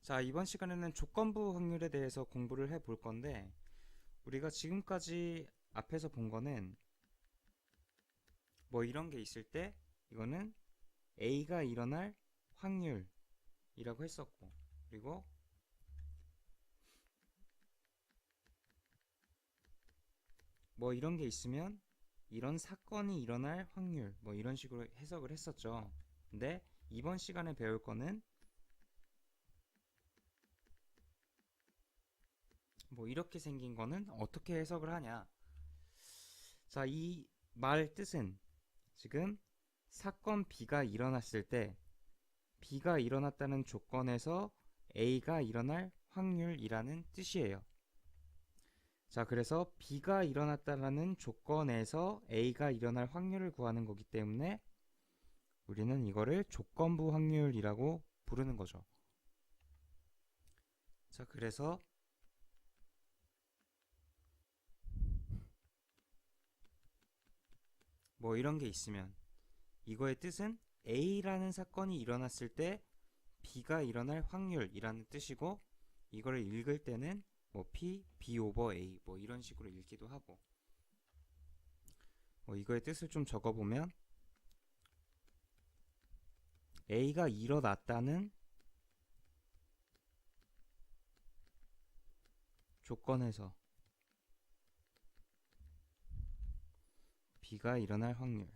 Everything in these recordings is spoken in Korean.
자, 이번 시간에는 조건부 확률에 대해서 공부를 해 볼 건데, 우리가 지금까지 앞에서 본 거는 뭐 이런 게 있을 때, 이거는 A가 일어날 확률이라고 했었고, 그리고 뭐 이런 게 있으면 이런 사건이 일어날 확률, 뭐 이런 식으로 해석을 했었죠. 근데 이번 시간에 배울 거는 뭐 이렇게 생긴 거는 어떻게 해석을 하냐. 자, 이 말 뜻은 지금 사건 B가 일어났을 때 B가 일어났다는 조건에서 A가 일어날 확률이라는 뜻이에요. 자, 그래서 B가 일어났다는 조건에서 A가 일어날 확률을 구하는 거기 때문에 우리는 이거를 조건부 확률이라고 부르는 거죠. 자, 그래서 뭐 이런 게 있으면 이거의 뜻은 A라는 사건이 일어났을 때 B가 일어날 확률이라는 뜻이고, 이거를 읽을 때는 뭐 P, B 오버 A 뭐 이런 식으로 읽기도 하고, 뭐 이거의 뜻을 좀 적어보면 A가 일어났다는 조건에서 B가 일어날 확률,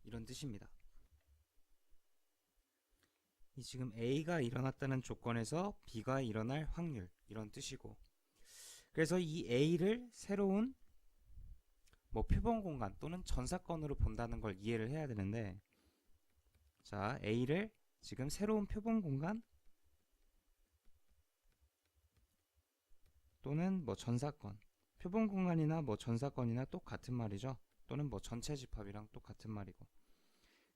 이런 뜻입니다. 이 지금 A가 일어났다는 조건에서 B가 일어날 확률, 이런 뜻이고, 그래서 이 A를 새로운 뭐 표본 공간 또는 전사건으로 본다는 걸 이해를 해야 되는데, 자, A를 지금 새로운 표본 공간 또는 뭐 전사건, 표본 공간이나 뭐 전사건이나 똑같은 말이죠. 또는 뭐 전체 집합이랑 똑같은 말이고,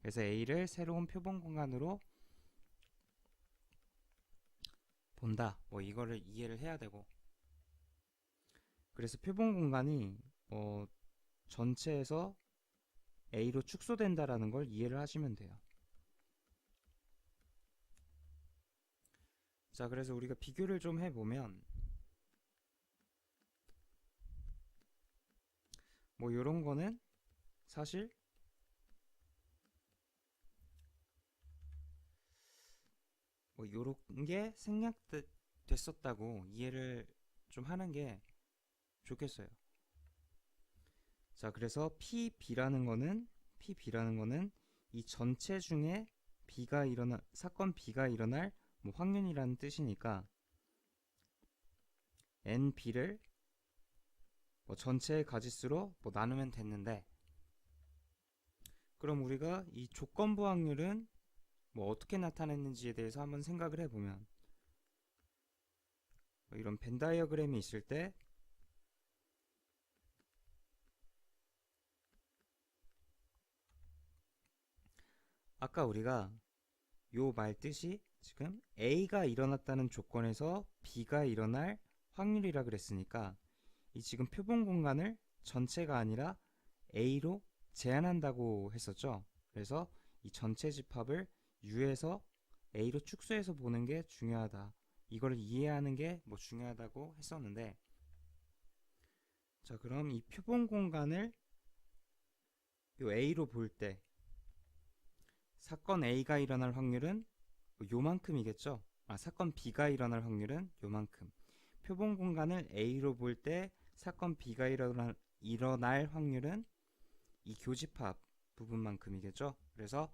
그래서 A를 새로운 표본 공간으로 본다, 뭐 이거를 이해를 해야 되고, 그래서 표본 공간이 전체에서 A로 축소된다라는 걸 이해를 하시면 돼요. 자, 그래서 우리가 비교를 좀 해보면 뭐 이런 거는 사실 뭐 요런 게 생략됐었다고 이해를 좀 하는 게 좋겠어요. 자, 그래서 PB라는 거는 이 전체 중에 사건 B가 일어날 뭐 확률이라는 뜻이니까 NB를 뭐 전체의 가지수로 뭐 나누면 됐는데, 그럼 우리가 이 조건부 확률은 뭐 어떻게 나타냈는지에 대해서 한번 생각을 해보면, 뭐 이런 벤 다이어그램이 있을 때 아까 우리가 요 말 뜻이 지금 A가 일어났다는 조건에서 B가 일어날 확률이라 그랬으니까, 이 지금 표본 공간을 전체가 아니라 A로 제한한다고 했었죠. 그래서 이 전체 집합을 U에서 A로 축소해서 보는 게 중요하다, 이걸 이해하는 게 뭐 중요하다고 했었는데, 자, 그럼 이 표본 공간을 요 A로 볼 때 사건 A가 일어날 확률은 요만큼이겠죠. 사건 B가 일어날 확률은 요만큼. 표본 공간을 A로 볼 때 사건 B가 일어날 확률은 이 교집합 부분만큼이겠죠. 그래서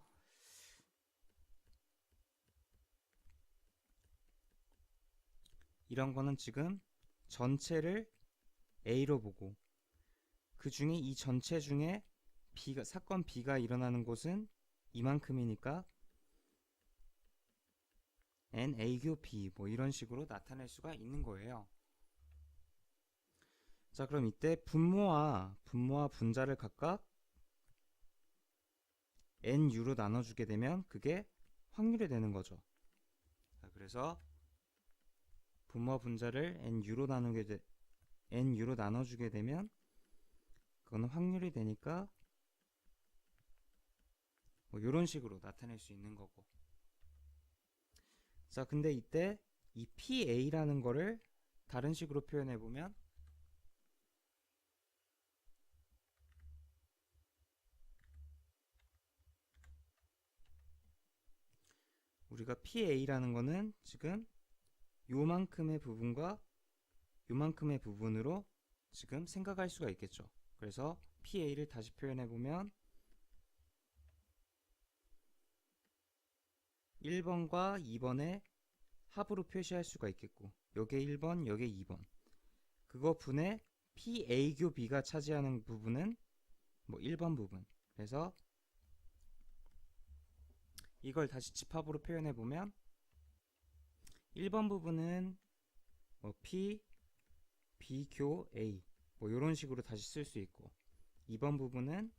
이런 거는 지금 전체를 A로 보고, 그 중에 이 전체 중에 사건 B가 일어나는 곳은 이만큼이니까 NA-B 뭐 이런 식으로 나타낼 수가 있는 거예요. 자, 그럼 이때 분모와 분자를 각각 NU로 나눠주게 되면 그게 확률이 되는 거죠. 자, 그래서 분모와 분자를 NU로 나눠주게 되면 그거는 확률이 되니까 뭐 이런 식으로 나타낼 수 있는 거고. 자, 근데 이때 이 PA라는 거를 다른 식으로 표현해 보면 우리가 PA라는 거는 지금 요만큼의 부분과 요만큼의 부분으로 지금 생각할 수가 있겠죠. 그래서 PA를 다시 표현해 보면 1번과 2번의 합으로 표시할 수가 있겠고, 요게 1번, 요게 2번. 그거 분의 PA교 B가 차지하는 부분은 뭐 1번 부분. 그래서 이걸 다시 집합으로 표현해 보면 1번 부분은 뭐 P, B교 A 뭐 이런 식으로 다시 쓸 수 있고, 2번 부분은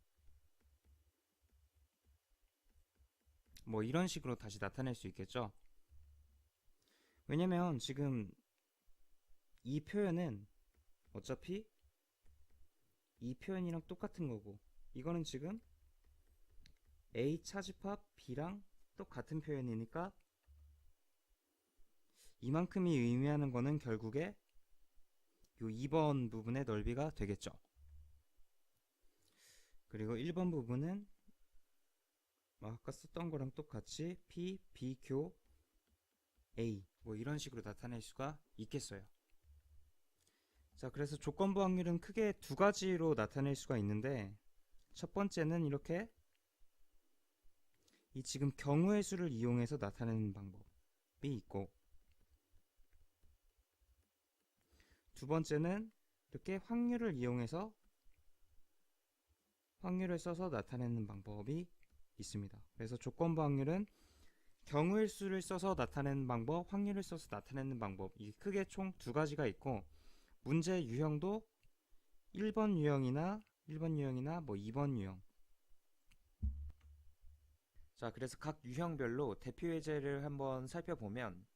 뭐 이런 식으로 다시 나타낼 수 있겠죠. 왜냐면 지금 이 표현은 어차피 이 표현이랑 똑같은 거고, 이거는 지금 A 차집합 B랑 똑같은 표현이니까 이만큼이 의미하는 거는 결국에 요 2번 부분의 넓이가 되겠죠. 그리고 1번 부분은 아까 썼던 거랑 똑같이 P, B교 A 뭐 이런 식으로 나타낼 수가 있겠어요. 자, 그래서 조건부 확률은 크게 두 가지로 나타낼 수가 있는데, 첫 번째는 이렇게 이 지금 경우의 수를 이용해서 나타내는 방법이 있고, 두 번째는 이렇게 확률을 이용해서 확률을 써서 나타내는 방법이 있습니다. 그래서 조건부 확률은 경우의 수를 써서 나타내는 방법, 확률을 써서 나타내는 방법, 이 크게 총 두 가지가 있고, 문제 유형도 1번 유형이나 뭐 2번 유형. 자, 그래서 각 유형별로 대표 예제를 한번 살펴보면,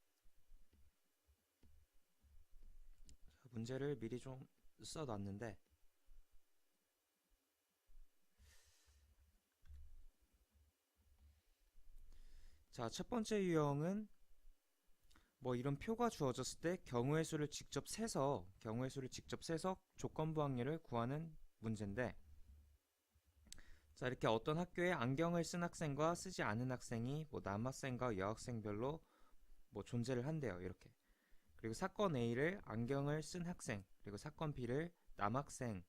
문제를 미리 좀 써놨는데, 자, 첫 번째 유형은 뭐 이런 표가 주어졌을 때 경우의 수를 직접 세서 조건부 확률을 구하는 문제인데, 자, 이렇게 어떤 학교에 안경을 쓴 학생과 쓰지 않은 학생이 뭐 남학생과 여학생별로 뭐 존재를 한대요. 이렇게. 그리고 사건 A를 안경을 쓴 학생, 그리고 사건 B를 남학생인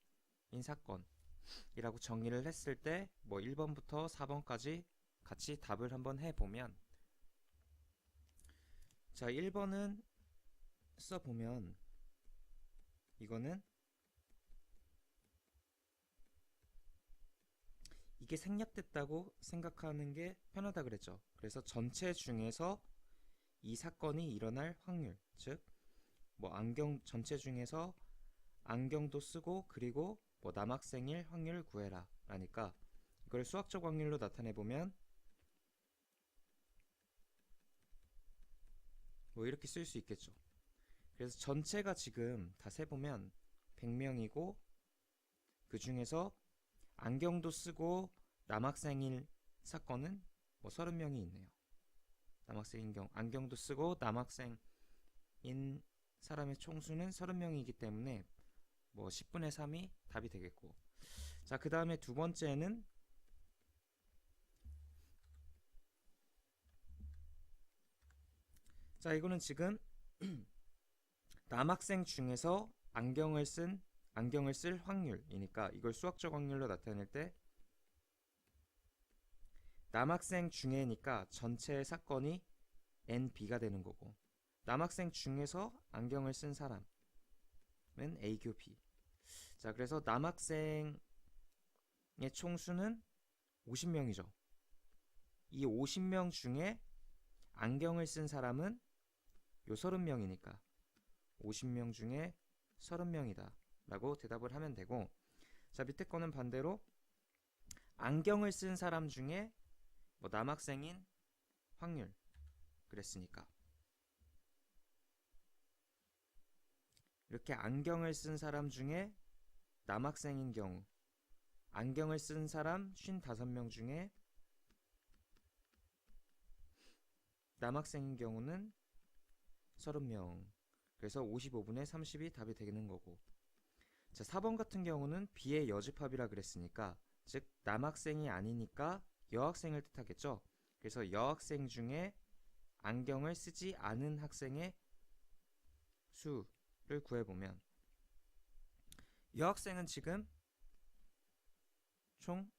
사건이라고 정의를 했을 때 뭐 1번부터 4번까지 같이 답을 한번 해보면, 자, 1번은 써보면 이거는 이게 생략됐다고 생각하는 게 편하다 그랬죠. 그래서 전체 중에서 이 사건이 일어날 확률, 즉 뭐 안경 전체 중에서 안경도 쓰고 그리고 뭐 남학생일 확률 구해라 라니까, 이걸 수학적 확률로 나타내 보면 뭐 이렇게 쓸 수 있겠죠. 그래서 전체가 지금 다 세보면 100명이고, 그 중에서 안경도 쓰고 남학생일 사건은 뭐 30명이 있네요. 남학생인 경우 안경도 쓰고 남학생인 사람의 총수는 30명이기 때문에 뭐 10분의 3이 답이 되겠고, 자, 그 다음에 두 번째는 자, 이거는 지금 남학생 중에서 안경을 쓸 확률이니까 이걸 수학적 확률로 나타낼 때 남학생 중에니까 전체 사건이 NB가 되는 거고, 남학생 중에서 안경을 쓴 사람은 A교 B. 자, 그래서 남학생의 총수는 50명이죠. 이 50명 중에 안경을 쓴 사람은 요 30명이니까 50명 중에 30명이다 라고 대답을 하면 되고, 자, 밑에 거는 반대로 안경을 쓴 사람 중에 뭐 남학생인 확률 그랬으니까 이렇게 안경을 쓴 사람 중에 남학생인 경우, 안경을 쓴 사람 55명 중에 남학생인 경우는 30명. 그래서 55분의 30이 답이 되는 거고. 자, 4번 같은 경우는 B의 여집합이라 그랬으니까, 즉 남학생이 아니니까 여학생을 뜻하겠죠. 그래서 여학생 중에 안경을 쓰지 않은 학생의 수를 구해보면, 여학생은 지금 총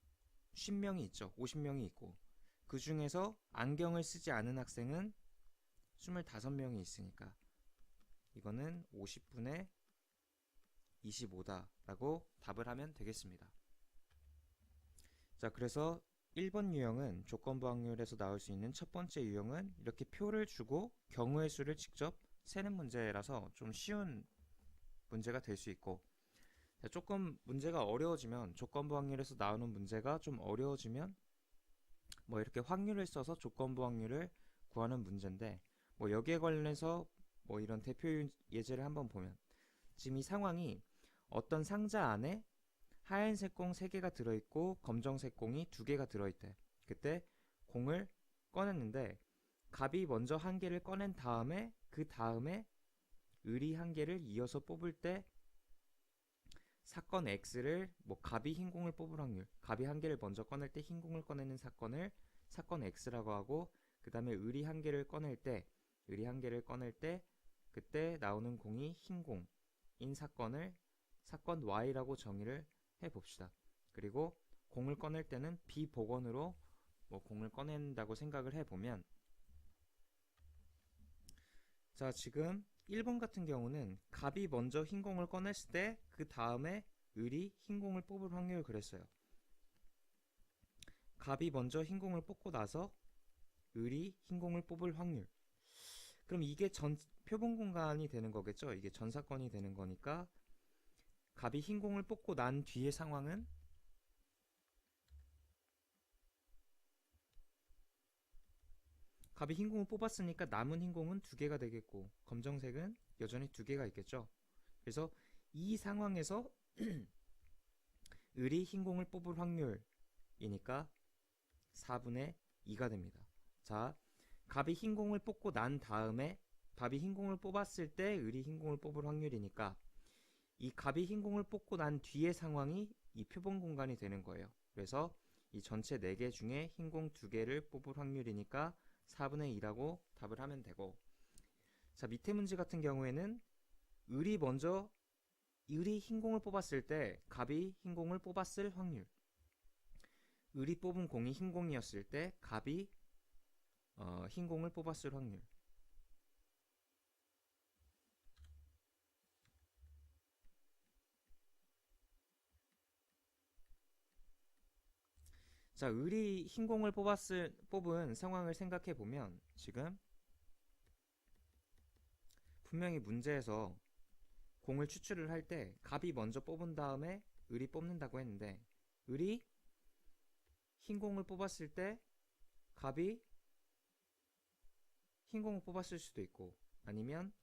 50명이 있죠. 50명이 있고, 그 중에서 안경을 쓰지 않은 학생은 25명이 있으니까 이거는 50분의 25다 라고 답을 하면 되겠습니다. 자, 그래서 1번 유형은 조건부 확률에서 나올 수 있는 첫 번째 유형은 이렇게 표를 주고 경우의 수를 직접 세는 문제라서 좀 쉬운 문제가 될 수 있고, 자, 조금 문제가 어려워지면, 조건부 확률에서 나오는 문제가 좀 어려워지면 뭐 이렇게 확률을 써서 조건부 확률을 구하는 문제인데, 뭐 여기에 관련해서 뭐 이런 대표 예제를 한번 보면, 지금 이 상황이 어떤 상자 안에 하얀색 공 3개가 들어있고 검정색 공이 2개가 들어있대. 그때 공을 꺼냈는데 갑이 먼저 1개를 꺼낸 다음에 그 다음에 을이 1개를 이어서 뽑을 때 사건 X를, 뭐 갑이 흰 공을 뽑을 확률, 갑이 1개를 먼저 꺼낼 때 흰 공을 꺼내는 사건을 사건 X라고 하고, 그 다음에 을이 1개를 꺼낼 때 그때 나오는 공이 흰 공인 사건을 사건 Y라고 정의를 해봅시다. 그리고 공을 꺼낼 때는 비복원으로 뭐 공을 꺼낸다고 생각을 해보면, 자, 지금 1번 같은 경우는 갑이 먼저 흰 공을 꺼냈을 때 그 다음에 을이 흰 공을 뽑을 확률을 그랬어요. 갑이 먼저 흰 공을 뽑고 나서 을이 흰 공을 뽑을 확률. 그럼 이게 표본 공간이 되는 거겠죠? 이게 전 사건이 되는 거니까 갑이 흰 공을 뽑고 난 뒤의 상황은 갑이 흰 공을 뽑았으니까 남은 흰 공은 2개가 되겠고 검정색은 여전히 2개가 있겠죠. 그래서 이 상황에서 을이 흰 공을 뽑을 확률이니까 4분의 2가 됩니다. 자, 갑이 흰 공을 뽑고 난 다음에 갑이 흰 공을 뽑았을 때 을이 흰 공을 뽑을 확률이니까 이 갑이 흰 공을 뽑고 난 뒤의 상황이 이 표본 공간이 되는 거예요. 그래서 이 전체 4개 중에 흰 공 2개를 뽑을 확률이니까 4분의 2라고 답을 하면 되고, 자, 밑에 문제 같은 경우에는 을이 흰 공을 뽑았을 때 갑이 흰 공을 뽑았을 확률, 을이 뽑은 공이 흰 공이었을 때 갑이 흰 공을 뽑았을 확률. 자, 을이 흰 공을 뽑은 상황을 생각해 보면, 지금 분명히 문제에서 공을 추출을 할 때 갑이 먼저 뽑은 다음에 을이 뽑는다고 했는데, 을이 흰 공을 뽑았을 때 갑이 흰 공을 뽑았을 수도 있고, 아니면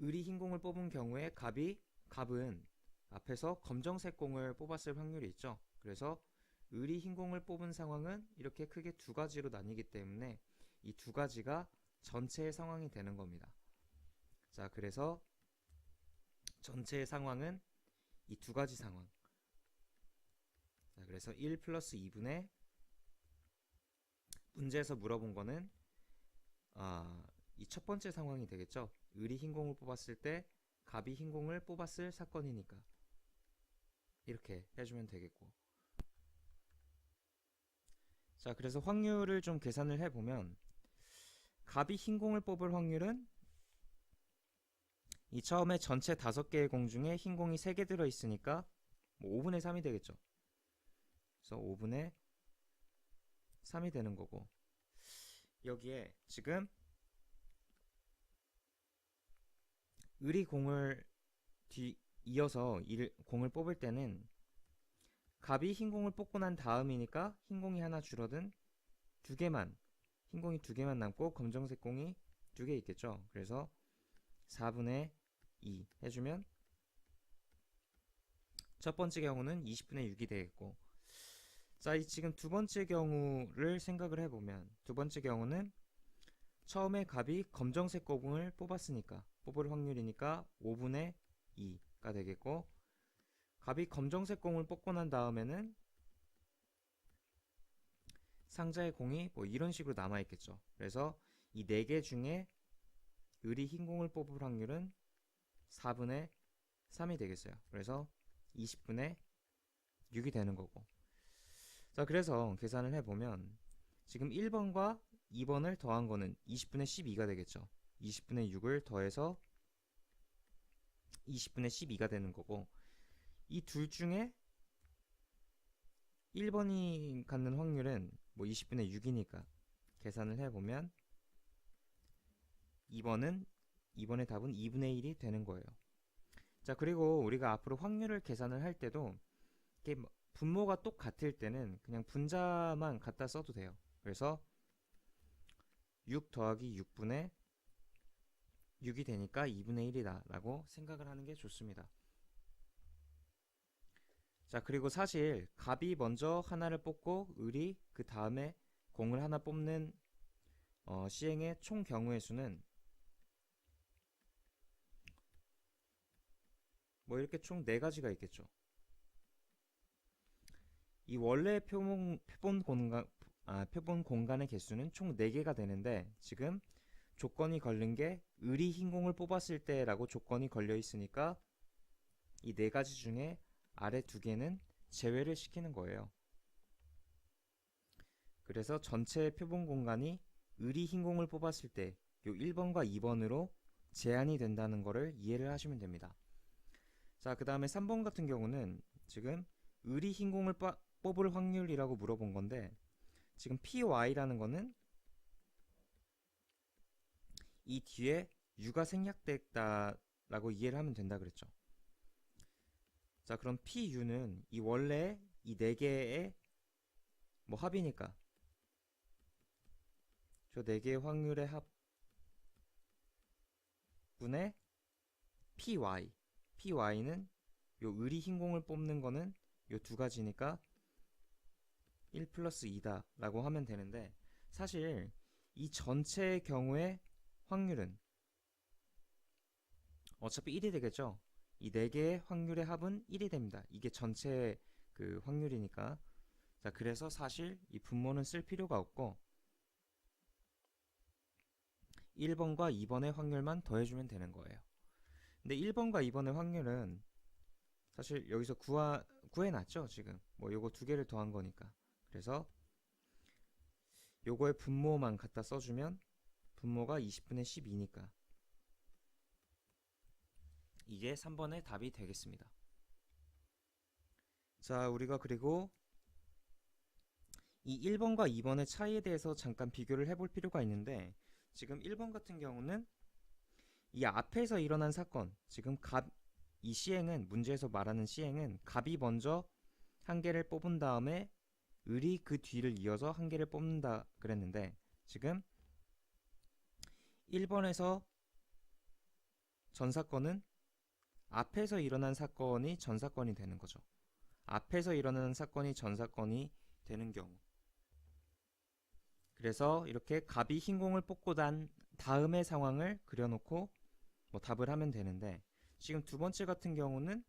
을이 흰 공을 뽑은 경우에 갑은 앞에서 검정색 공을 뽑았을 확률이 있죠. 그래서 을이 흰 공을 뽑은 상황은 이렇게 크게 2가지로 나뉘기 때문에 이 2가지가 전체의 상황이 되는 겁니다. 자, 그래서 전체의 상황은 이 2가지 상황. 자, 그래서 1 플러스 2분의 문제에서 물어본 거는 이 첫 번째 상황이 되겠죠. 을이 흰 공을 뽑았을 때 갑이 흰 공을 뽑았을 사건이니까 이렇게 해주면 되겠고, 자, 그래서 확률을 좀 계산을 해보면 갑이 흰 공을 뽑을 확률은 이 처음에 전체 5개의 공 중에 흰 공이 3개 들어있으니까 뭐 5분의 3이 되겠죠. 그래서 5분의 3이 되는 거고, 여기에 지금 을이 공을 이어서 공을 뽑을 때는 갑이 흰 공을 뽑고 난 다음이니까 흰 공이 하나 줄어든 흰 공이 2개만 남고 검정색 공이 2개 있겠죠. 그래서 4분의 2 해주면 첫 번째 경우는 20분의 6이 되겠고, 자, 이 지금 두 번째 경우를 생각을 해보면, 두 번째 경우는 처음에 값이 검정색 곱을 뽑았으니까 뽑을 확률이니까 5분의 2가 되겠고, 값이 검정색 공을 뽑고 난 다음에는 상자의 공이 뭐 이런 식으로 남아있겠죠. 그래서 이 4개 중에 을이 흰 공을 뽑을 확률은 4분의 3이 되겠어요. 그래서 20분의 6이 되는 거고. 자, 그래서 계산을 해보면 지금 1번과 2번을 더한 거는 20분의 12가 되겠죠. 20분의 6을 더해서 20분의 12가 되는 거고, 이 둘 중에 1번이 갖는 확률은 뭐 20분의 6이니까 계산을 해보면 2번의 답은 2분의 1이 되는 거예요. 자, 그리고 우리가 앞으로 확률을 계산을 할 때도 이게 분모가 똑같을 때는 그냥 분자만 갖다 써도 돼요. 그래서 6 더하기 6분의 6이 되니까 2분의 1이다 라고 생각을 하는 게 좋습니다. 자, 그리고 사실 갑이 먼저 하나를 뽑고 을이 그 다음에 공을 하나 뽑는 시행의 총 경우의 수는 뭐 이렇게 총 4가지가 있겠죠. 이 원래 표본 공간의 개수는 총 4개가 되는데, 지금 조건이 걸린 게 을이 흰 공을 뽑았을 때라고 조건이 걸려 있으니까 이 4가지 중에 아래 2개는 제외를 시키는 거예요. 그래서 전체 표본 공간이 을이 흰 공을 뽑았을 때 요 1번과 2번으로 제한이 된다는 거를 이해를 하시면 됩니다. 자, 그 다음에 3번 같은 경우는 지금 을이 흰 공을 뽑을 확률이라고 물어본 건데, 지금 PY라는 거는 이 뒤에 U가 생략됐다라고 이해를 하면 된다 그랬죠. 자, 그럼 PU는 이 원래 이 4개의 뭐 합이니까 저 4개의 확률의 합분의 PY는 요 을이 흰 공을 뽑는 거는 요 2가지니까 1 플러스 2다 라고 하면 되는데, 사실 이 전체의 경우의 확률은 어차피 1이 되겠죠. 이 4개의 확률의 합은 1이 됩니다. 이게 전체 그 확률이니까. 자, 그래서 사실 이 분모는 쓸 필요가 없고 1번과 2번의 확률만 더해주면 되는 거예요. 근데 1번과 2번의 확률은 사실 여기서 구해놨죠. 지금 뭐 요거 2개를 더한 거니까. 그래서 요거의 분모만 갖다 써주면 분모가 20분의 12니까 이게 3번의 답이 되겠습니다. 자, 우리가 그리고 이 1번과 2번의 차이에 대해서 잠깐 비교를 해볼 필요가 있는데, 지금 1번 같은 경우는 이 앞에서 일어난 사건, 지금 이 시행은, 문제에서 말하는 시행은 갑이 먼저 한 개를 뽑은 다음에 을이 그 뒤를 이어서 한 개를 뽑는다 그랬는데, 지금 1번에서 전 사건은 앞에서 일어난 사건이 전 사건이 되는 거죠. 앞에서 일어나는 사건이 전 사건이 되는 경우. 그래서 이렇게 갑이 흰 공을 뽑고 난 다음의 상황을 그려놓고 뭐 답을 하면 되는데, 지금 두 번째 같은 경우는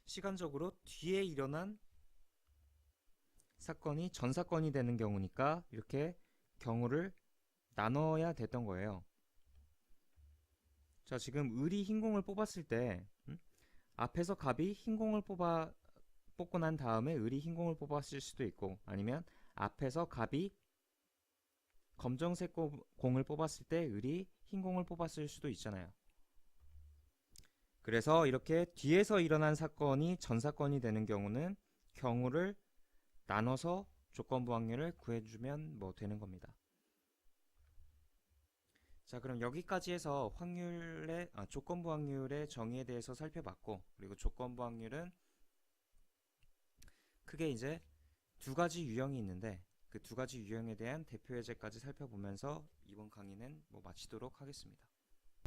시간적으로 뒤에 일어난 사건이 전 사건이 되는 경우니까 이렇게 경우를 나눠야 됐던 거예요. 자, 지금 을이 흰 공을 뽑았을 때 앞에서 갑이 흰 공을 뽑고 난 다음에 을이 흰 공을 뽑았을 수도 있고, 아니면 앞에서 갑이 검정색 공을 뽑았을 때 을이 흰 공을 뽑았을 수도 있잖아요. 그래서 이렇게 뒤에서 일어난 사건이 전 사건이 되는 경우는 경우를 나눠서 조건부 확률을 구해주면 뭐 되는 겁니다. 자, 그럼 여기까지 해서 조건부 확률의 정의에 대해서 살펴봤고, 그리고 조건부 확률은 크게 이제 2가지 유형이 있는데 그 2가지 유형에 대한 대표 예제까지 살펴보면서 이번 강의는 뭐 마치도록 하겠습니다.